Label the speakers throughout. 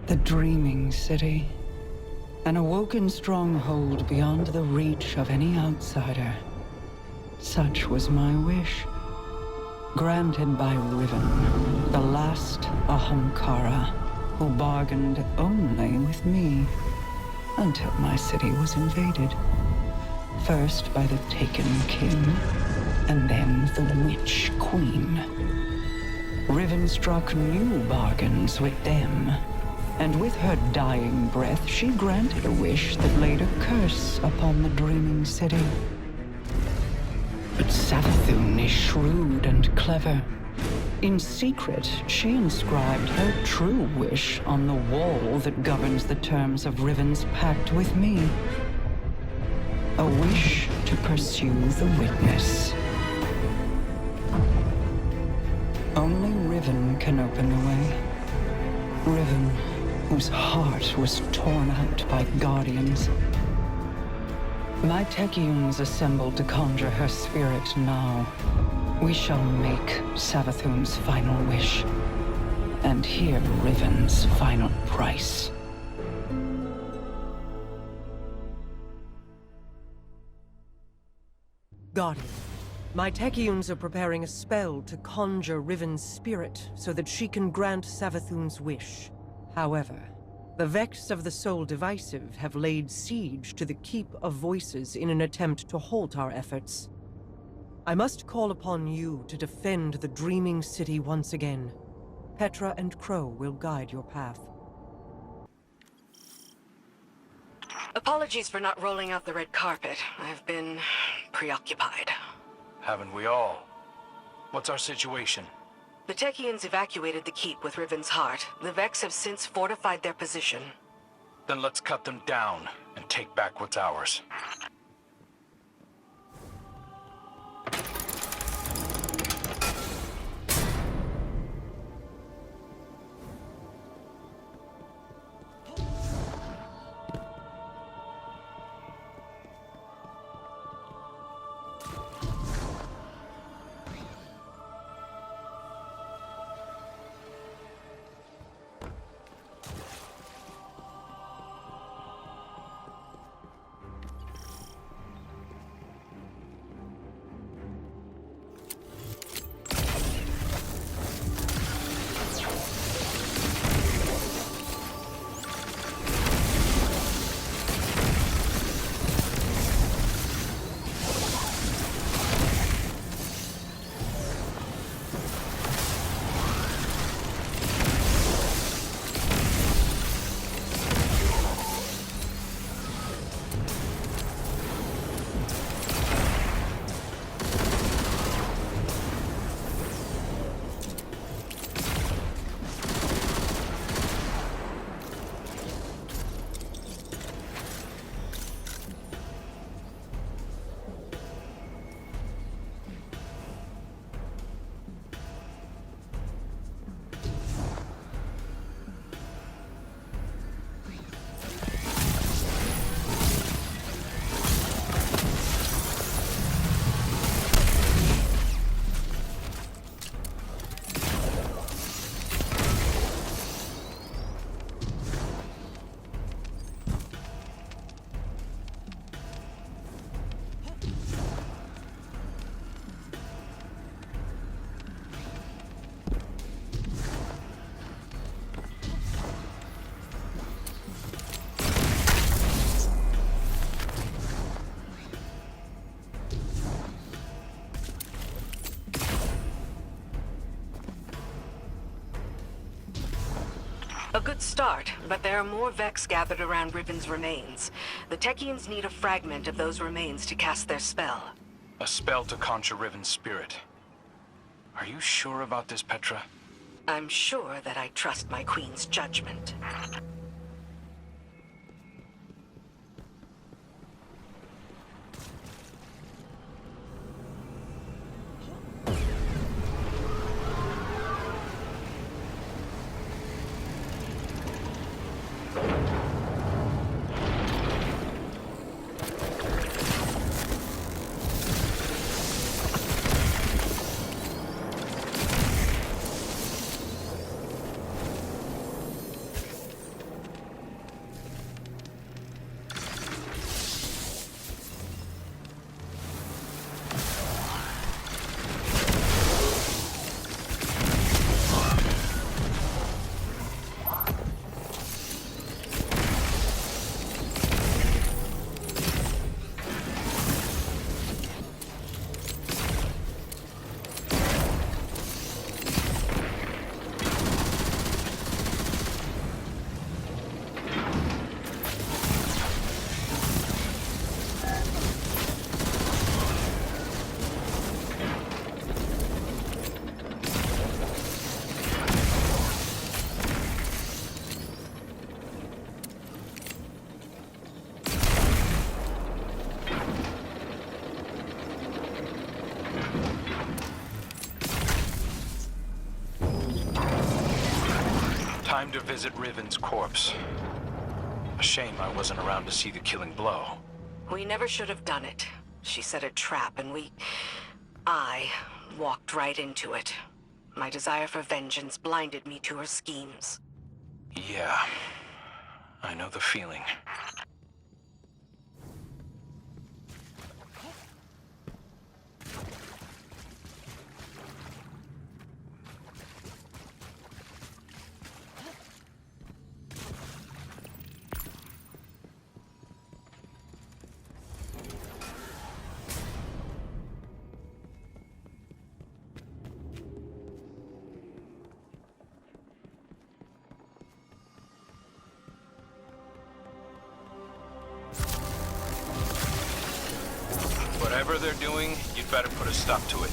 Speaker 1: The dreaming city. An awoken stronghold beyond the reach of any outsider. Such was my wish. Granted by Riven, the last Ahamkara, who bargained only with me, until my city was invaded. First by the Taken King, and then the Witch Queen. Riven struck new bargains with them, and with her dying breath she granted a wish that laid a curse upon the dreaming city. But Savathun is shrewd and clever. In secret, she inscribed her true wish on the wall that governs the terms of Riven's pact with me. A wish to pursue the witness. Only Riven can open the way. Riven, whose heart was torn out by guardians. My Techeuns assembled to conjure her spirit now. We shall make Savathun's final wish, and hear Riven's final price.
Speaker 2: Guardian, my Techeuns are preparing a spell to conjure Riven's spirit so that she can grant Savathun's wish. However, the Vex of the Soul Divisive have laid siege to the Keep of Voices in an attempt to halt our efforts. I must call upon you to defend the Dreaming City once again. Petra and Crow will guide your path.
Speaker 3: Apologies for not rolling out the red carpet. I've been preoccupied.
Speaker 4: Haven't we all? What's our situation?
Speaker 3: The Techeuns evacuated the keep with Riven's heart. The Vex have since fortified their position.
Speaker 4: Then let's cut them down and take back what's ours.
Speaker 3: A good start, but there are more Vex gathered around Riven's remains. The Techeuns need a fragment of those remains to cast their spell.
Speaker 4: A spell to conjure Riven's spirit. Are you sure about this, Petra?
Speaker 3: I'm sure that I trust my queen's judgment.
Speaker 4: Time to visit Riven's corpse. A shame I wasn't around to see the killing blow.
Speaker 3: We never should have done it. She set a trap and I walked right into it. My desire for vengeance blinded me to her schemes.
Speaker 4: Yeah, I know the feeling. Whatever they're doing, you'd better put a stop to it.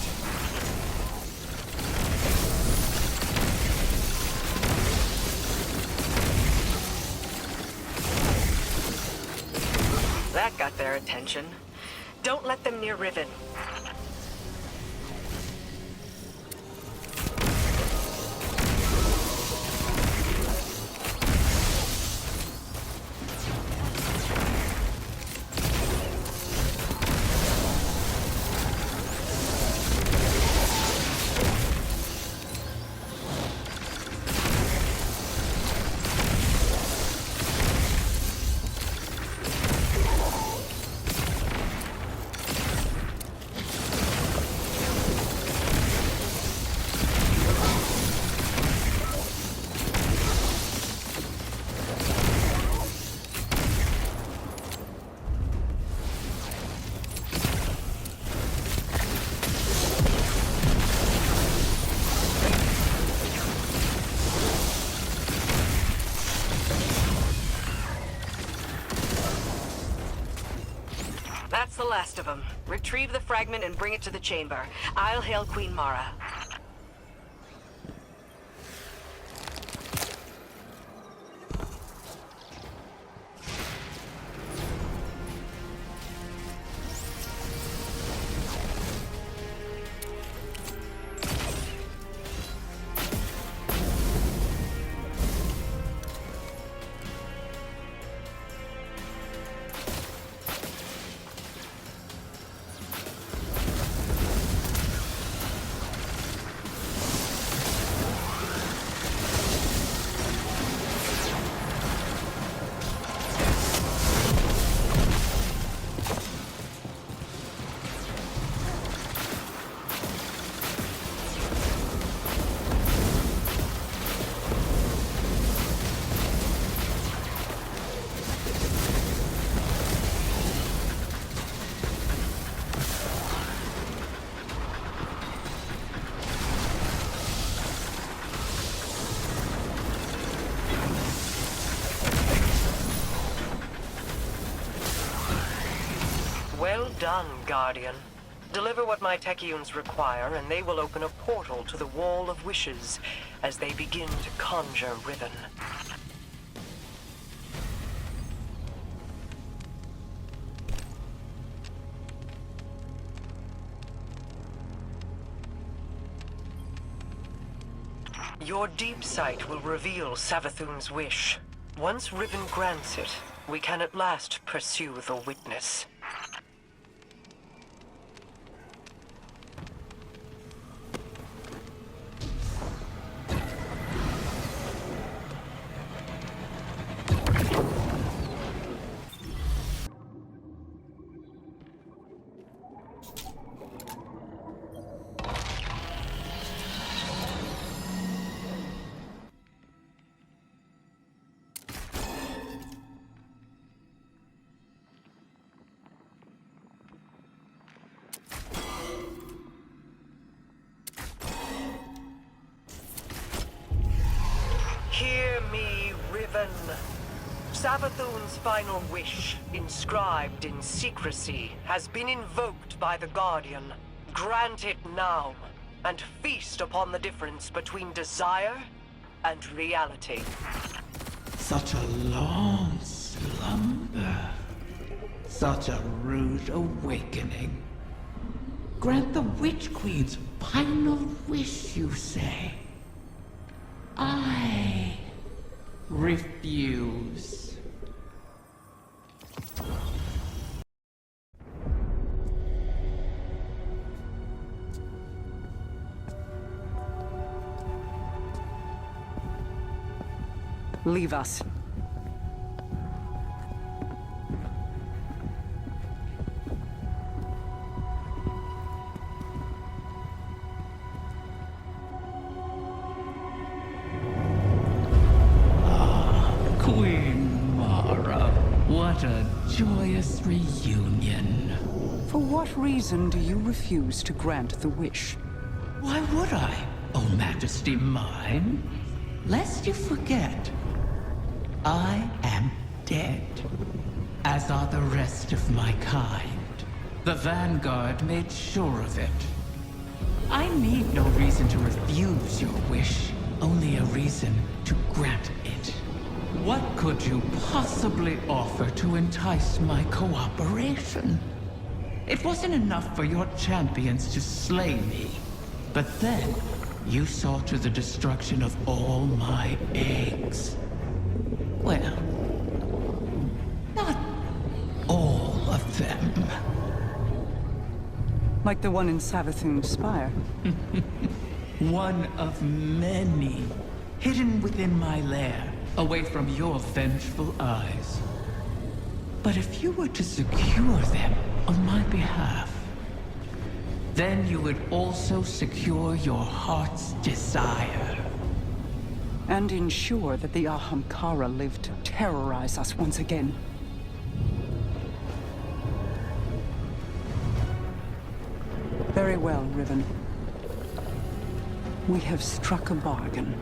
Speaker 3: That got their attention. Don't let them near Riven. That's the last of them. Retrieve the fragment and bring it to the chamber. I'll hail Queen Mara. Well done, Guardian. Deliver what my Techeuns require, and they will open a portal to the Wall of Wishes as they begin to conjure Riven. Your deep sight will reveal Savathun's wish. Once Riven grants it, we can at last pursue the witness. Hear me, Riven. Savathun's final wish, inscribed in secrecy, has been invoked by the Guardian. Grant it now, and feast upon the difference between desire and reality.
Speaker 5: Such a long slumber. Such a rude awakening. Grant the Witch Queen's final wish, you say? I refuse.
Speaker 2: Leave us.
Speaker 5: Queen Mara, what a joyous reunion.
Speaker 1: For what reason do you refuse to grant the wish?
Speaker 5: Why would I, O Majesty mine? Lest you forget, I am dead, as are the rest of my kind. The Vanguard made sure of it. I need no reason to refuse your wish, only a reason to grant it. What could you possibly offer to entice my cooperation? It wasn't enough for your champions to slay me, but then you saw to the destruction of all my eggs. Well, not all of them.
Speaker 1: Like the one in Savathun's spire?
Speaker 5: One of many, hidden within my lair, away from your vengeful eyes. But if you were to secure them on my behalf, then you would also secure your heart's desire.
Speaker 1: And ensure that the Ahamkara live to terrorize us once again. Very well, Riven. We have struck a bargain.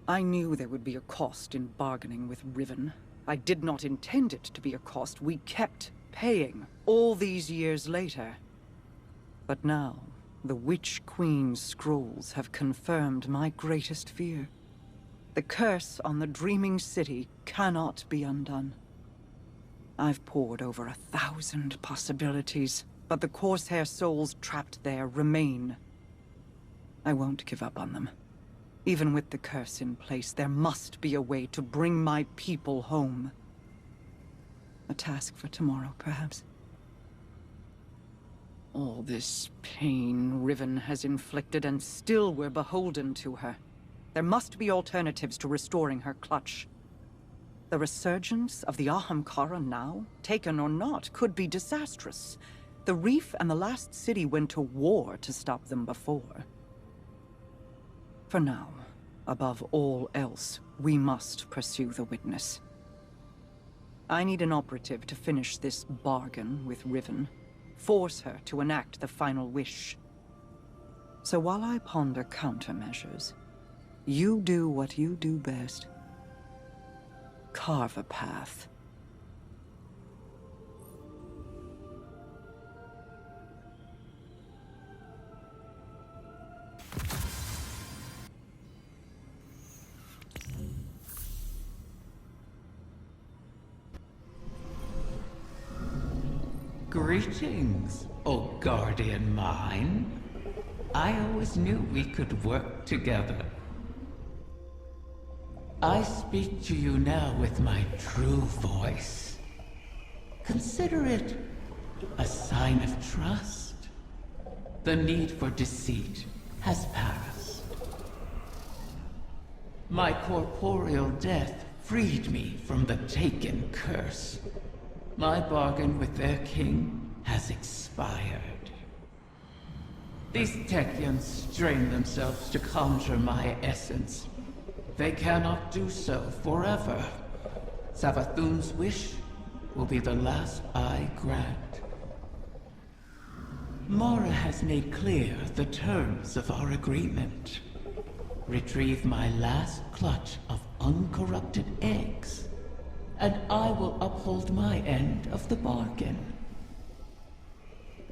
Speaker 2: I knew there would be a cost in bargaining with Riven. I did not intend it to be a cost we kept paying all these years later. But now, the Witch Queen's scrolls have confirmed my greatest fear. The curse on the Dreaming City cannot be undone. I've pored over 1,000 possibilities, but the Corsair souls trapped there remain. I won't give up on them. Even with the curse in place, there must be a way to bring my people home. A task for tomorrow, perhaps. All this pain Riven has inflicted, and still we're beholden to her. There must be alternatives to restoring her clutch. The resurgence of the Ahamkara now, taken or not, could be disastrous. The Reef and the last city went to war to stop them before. For now, above all else, we must pursue the witness. I need an operative to finish this bargain with Riven. Force her to enact the final wish. So while I ponder countermeasures, you do what you do best. Carve a path.
Speaker 5: Greetings, O guardian mine. I always knew we could work together. I speak to you now with my true voice. Consider it a sign of trust. The need for deceit has passed. My corporeal death freed me from the Taken curse. My bargain with their king has expired. These Technians strain themselves to conjure my essence. They cannot do so forever. Savathun's wish will be the last I grant. Mara has made clear the terms of our agreement. Retrieve my last clutch of uncorrupted eggs, and I will uphold my end of the bargain.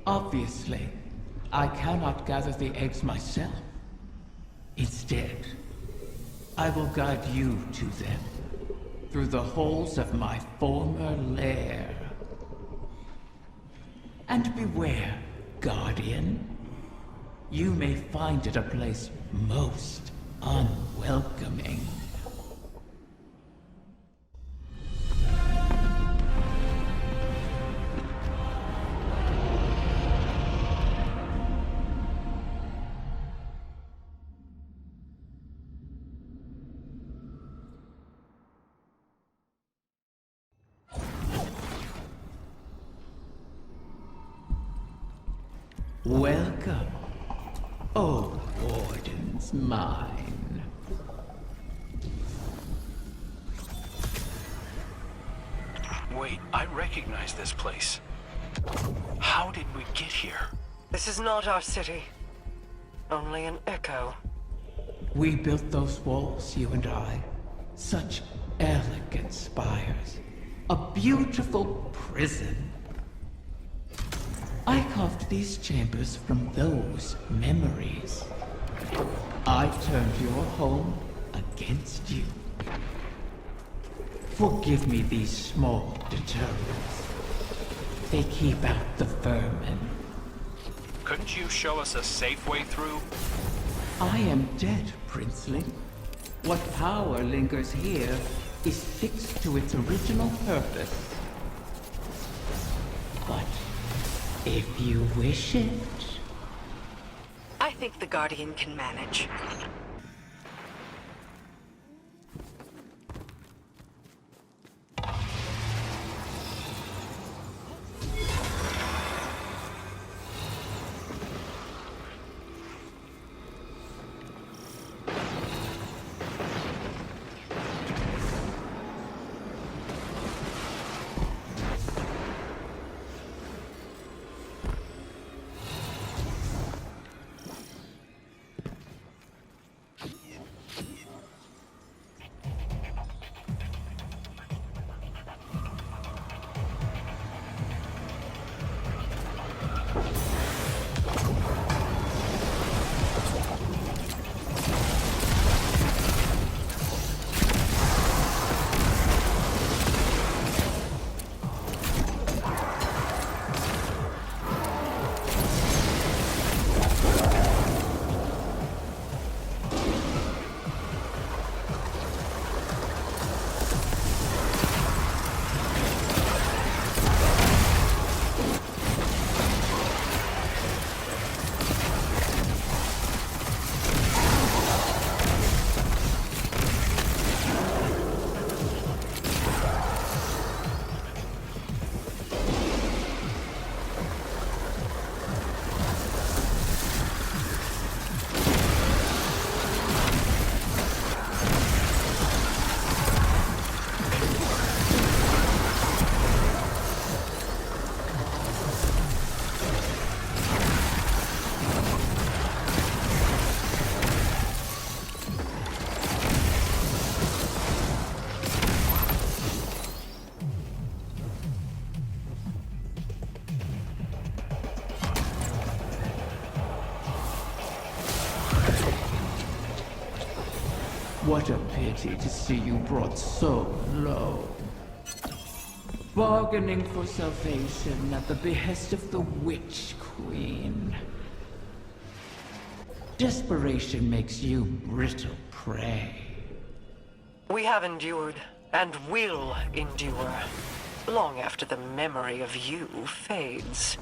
Speaker 5: Obviously, I cannot gather the eggs myself. Instead, I will guide you to them through the holes of my former lair. And beware, Guardian. you may find it a place most unwelcoming. Welcome, O Warden's mine.
Speaker 4: Wait, I recognize this place. How did we get here?
Speaker 3: This is not our city. Only an echo.
Speaker 5: We built those walls, you and I. Such elegant spires. A beautiful prison. I carved these chambers from those memories. I turned your home against you. Forgive me these small deterrents. They keep out the vermin.
Speaker 4: Couldn't you show us a safe way through?
Speaker 5: I am dead, Princeling. What power lingers here is fixed to its original purpose. But if you wish it...
Speaker 6: I think the Guardian can manage.
Speaker 5: What a pity to see you brought so low. Bargaining for salvation at the behest of the Witch Queen. Desperation makes you brittle prey.
Speaker 3: We have endured, and will endure, long after the memory of you fades.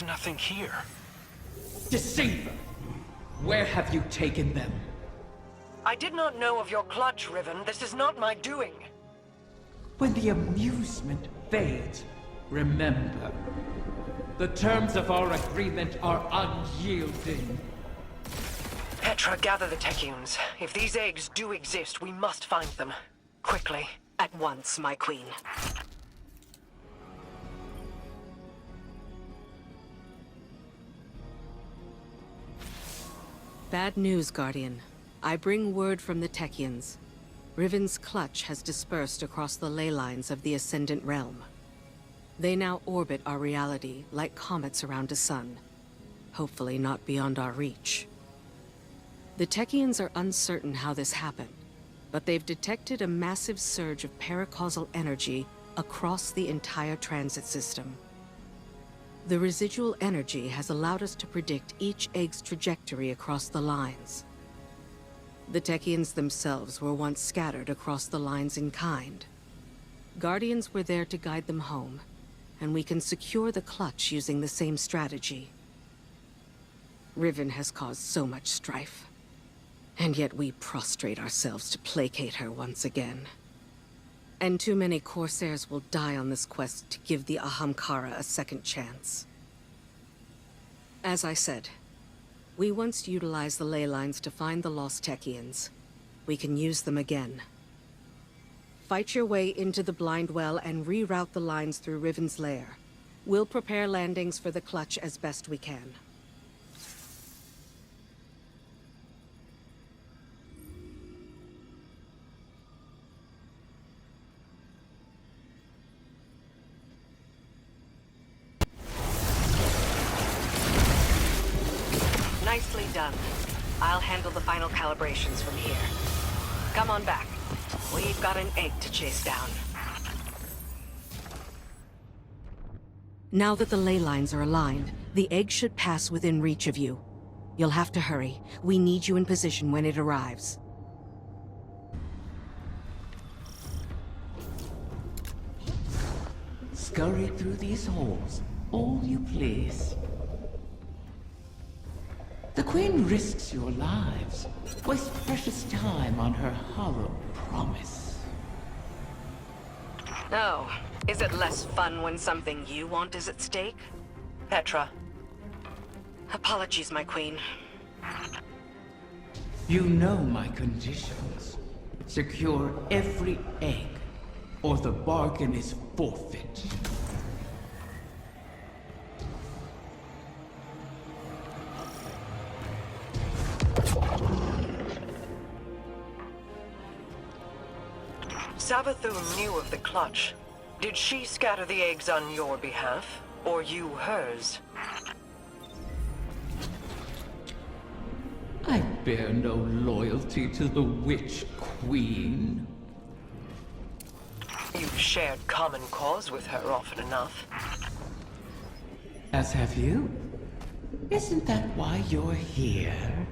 Speaker 4: There's nothing here.
Speaker 5: Deceiver! Where have you taken them?
Speaker 3: I did not know of your clutch, Riven. This is not my doing.
Speaker 5: When the amusement fades, remember, the terms of our agreement are unyielding.
Speaker 3: Petra, gather the Techions. If these eggs do exist, we must find them. Quickly.
Speaker 6: At once, my queen. Bad news, Guardian. I bring word from the Techions. Riven's clutch has dispersed across the ley lines of the Ascendant Realm. They now orbit our reality like comets around a sun. Hopefully not beyond our reach. The Techions are uncertain how this happened, but they've detected a massive surge of paracausal energy across the entire transit system. The residual energy has allowed us to predict each egg's trajectory across the lines. The Techions themselves were once scattered across the lines in kind. Guardians were there to guide them home, and we can secure the clutch using the same strategy. Riven has caused so much strife, and yet we prostrate ourselves to placate her once again. And too many Corsairs will die on this quest to give the Ahamkara a second chance. As I said, we once utilized the ley lines to find the lost Techions. We can use them again. Fight your way into the Blind Well and reroute the lines through Riven's lair. We'll prepare landings for the clutch as best we can. Nicely done. I'll handle the final calibrations from here. Come on back. We've got an egg to chase down. Now that the ley lines are aligned, the egg should pass within reach of you. You'll have to hurry. We need you in position when it arrives.
Speaker 5: Scurry through these halls, all you please. The Queen risks your lives, wastes precious time on her hollow promise.
Speaker 6: Oh, is it less fun when something you want is at stake?
Speaker 3: Petra.
Speaker 6: Apologies, my queen.
Speaker 5: You know my conditions. Secure every egg, or the bargain is forfeit.
Speaker 3: Savathun knew of the clutch. Did she scatter the eggs on your behalf, or you hers?
Speaker 5: I bear no loyalty to the Witch Queen.
Speaker 3: You've shared common cause with her often enough.
Speaker 5: As have you. Isn't that why you're here?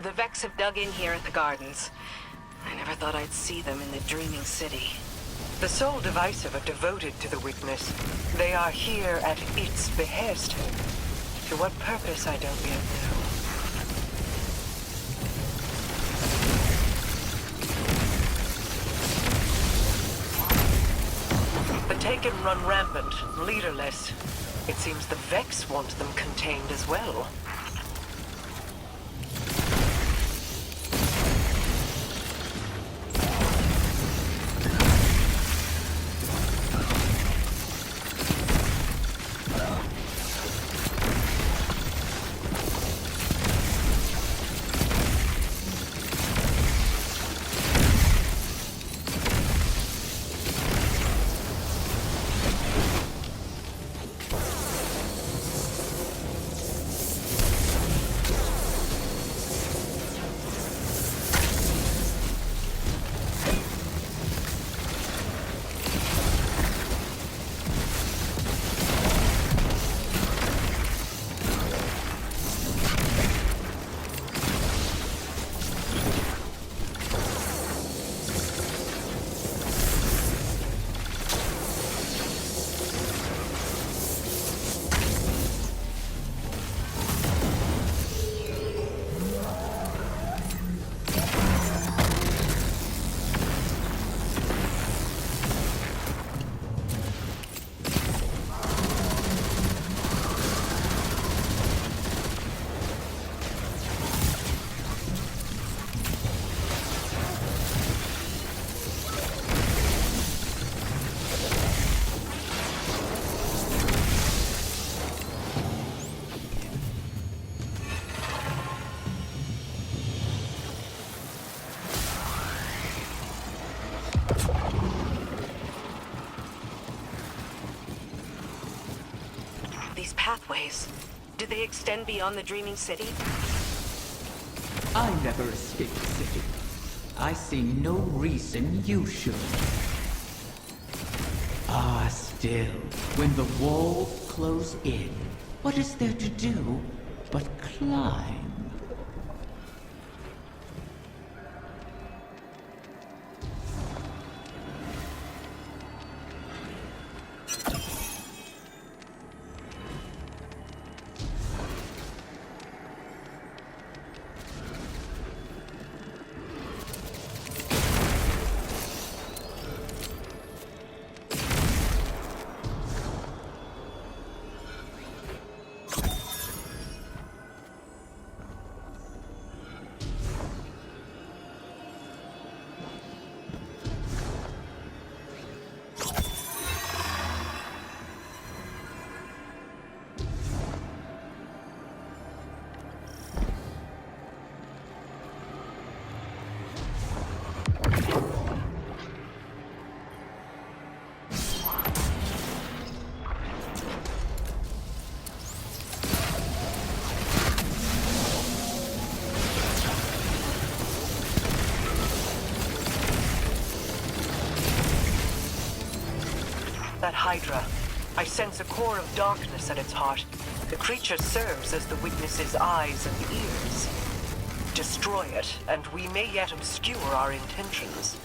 Speaker 5: The Vex have dug in here at the gardens. I never
Speaker 6: never thought I'd see them in the Dreaming City.
Speaker 3: The Soul Divisive are devoted to the Witness. They are here at its behest. To what purpose, I don't yet know. The Taken run rampant, leaderless. It seems the Vex want them contained as well.
Speaker 6: Pathways. Do they extend beyond the Dreaming City?
Speaker 5: I never escaped the city. I see no reason you should. Ah, still, when the walls close in, what is there to do but climb?
Speaker 3: That Hydra. I sense a core of darkness at its heart. The creature serves as the Witness's eyes and ears. Destroy it, and we may yet obscure our intentions.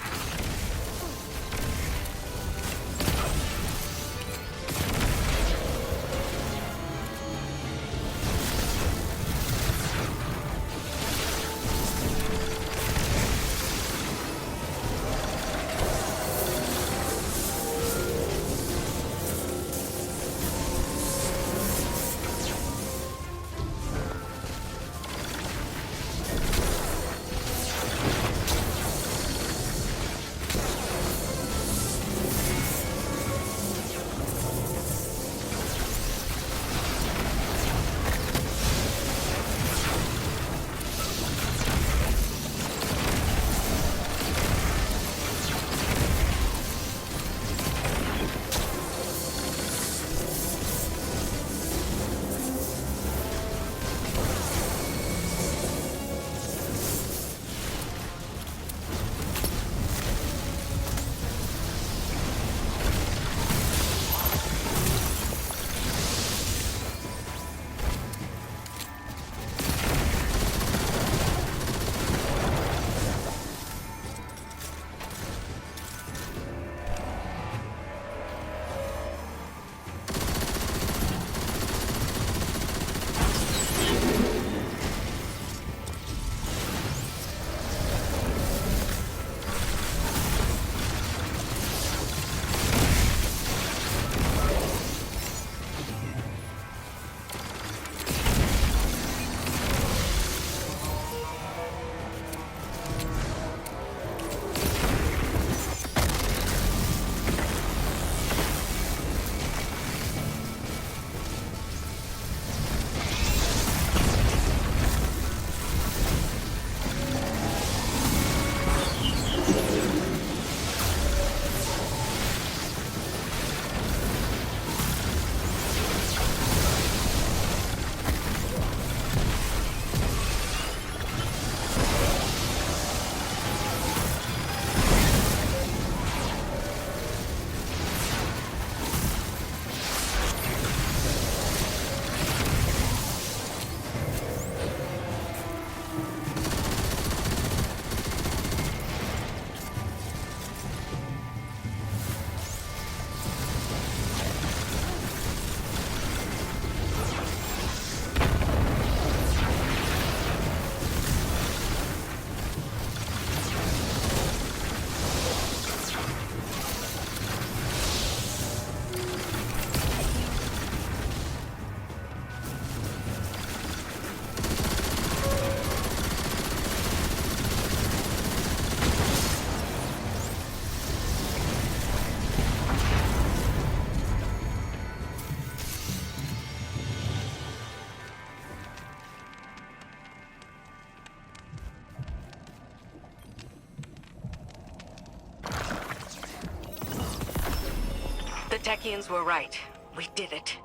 Speaker 6: Techians were right. We did it.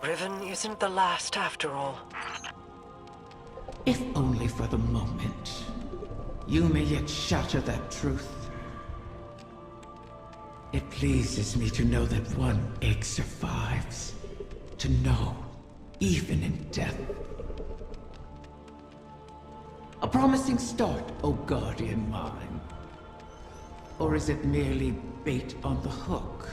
Speaker 3: Riven isn't the last after all.
Speaker 5: If only for the moment. You may yet shatter that truth. It pleases me to know that one egg survives. To know, even in death. A promising start, O guardian mine. Or is it merely bait on the hook?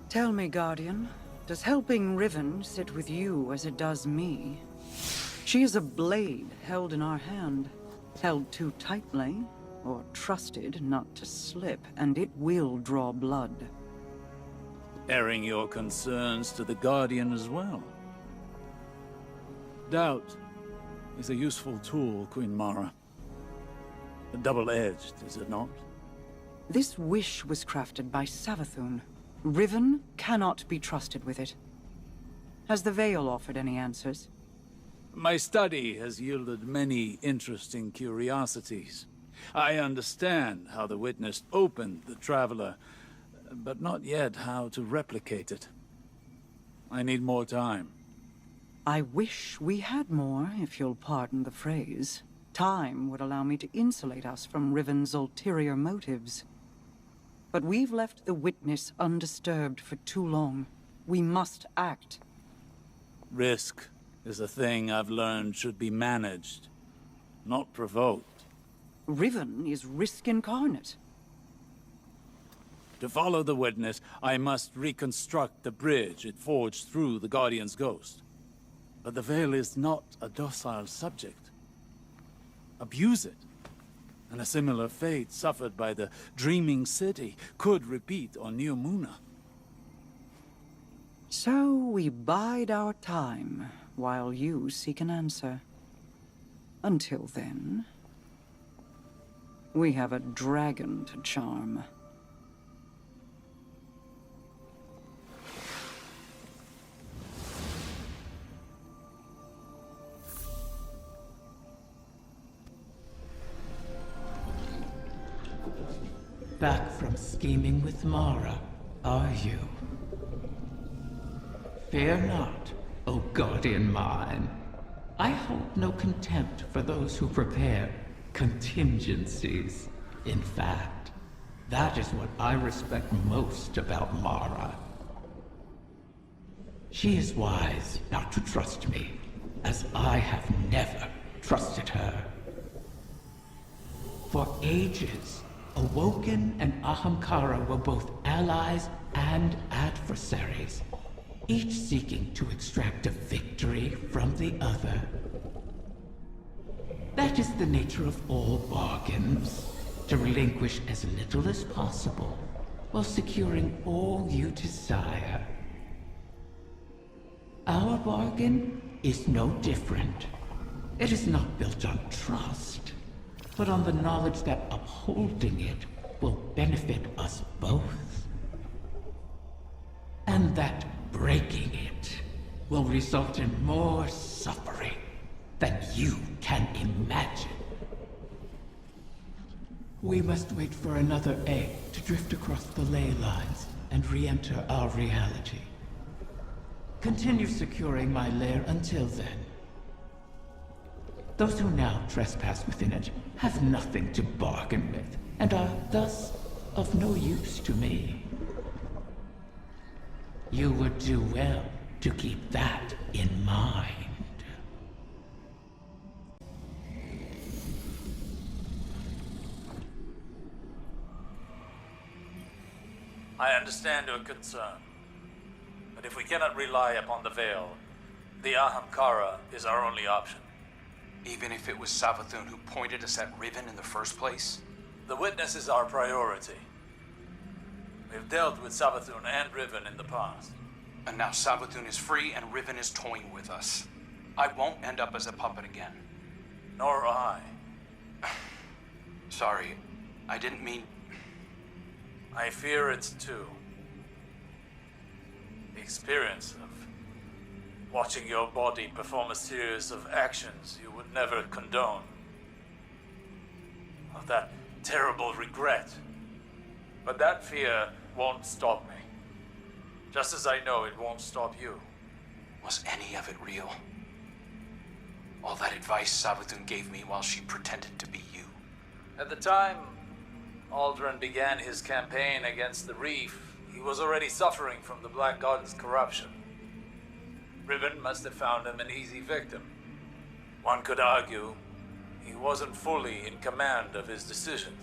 Speaker 1: Tell me, Guardian, does helping Riven sit with you as it does me? She is a blade held in our hand, held too tightly, or trusted not to slip, and it will draw blood.
Speaker 7: Airing your concerns to the Guardian as well. Doubt is a useful tool, Queen Mara. Double-edged, is it not?
Speaker 1: This wish was crafted by Savathun. Riven cannot be trusted with it. Has the Veil offered any answers?
Speaker 7: My study has yielded many interesting curiosities. I understand how the Witness opened the Traveler, but not yet how to replicate it. I need more time.
Speaker 1: I wish we had more, if you'll pardon the phrase. Time would allow me to insulate us from Riven's ulterior motives. But we've left the Witness undisturbed for too long. We must act.
Speaker 7: Risk is a thing I've learned should be managed, not provoked.
Speaker 1: Riven is risk incarnate.
Speaker 7: To follow the Witness, I must reconstruct the bridge it forged through the Guardian's ghost. But the Veil is not a docile subject. Abuse it, and a similar fate suffered by the Dreaming City could repeat on New Muna.
Speaker 1: So we bide our time, while you seek an answer. Until then, we have a dragon to charm.
Speaker 5: Back from scheming with Mara, are you? Fear not, O guardian mine. I hold no contempt for those who prepare contingencies. In fact, that is what I respect most about Mara. She is wise not to trust me, as I have never trusted her. For ages, Awoken and Ahamkara were both allies and adversaries, each seeking to extract a victory from the other. That is the nature of all bargains, to relinquish as little as possible, while securing all you desire. Our bargain is no different. It is not built on trust, but on the knowledge that upholding it will benefit us both. And that breaking it will result in more suffering than you can imagine. We must wait for another egg to drift across the ley lines and re-enter our reality. Continue securing my lair until then. Those who now trespass within it have nothing to bargain with, and are thus of no use to me. You would do well to keep that in mind.
Speaker 7: I understand your concern, but if we cannot rely upon the Veil, the Ahamkara is our only option.
Speaker 4: Even if it was Savathun who pointed us at Riven in the first place?
Speaker 7: The Witness is our priority. We've dealt with Savathun and Riven in the past.
Speaker 4: And now Savathun is free and Riven is toying with us. I won't end up as a puppet again.
Speaker 7: Nor I.
Speaker 4: Sorry, I didn't mean...
Speaker 7: I fear it too. The experience of watching your body perform a series of actions you would never condone of that terrible regret. But that fear won't stop me. Just as I know it won't stop you.
Speaker 4: Was any of it real? All that advice Savathun gave me while she pretended to be you?
Speaker 7: At the time Aldrin began his campaign against the Reef, he was already suffering from the Black God's corruption. Riven must have found him an easy victim. One could argue he wasn't fully in command of his decisions.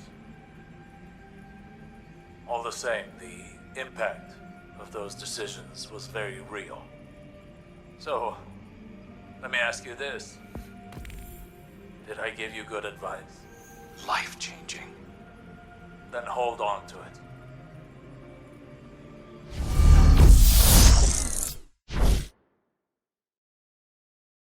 Speaker 7: All the same, the impact of those decisions was very real. So, let me ask you this. Did I give you good advice?
Speaker 4: Life-changing.
Speaker 7: Then hold on to it.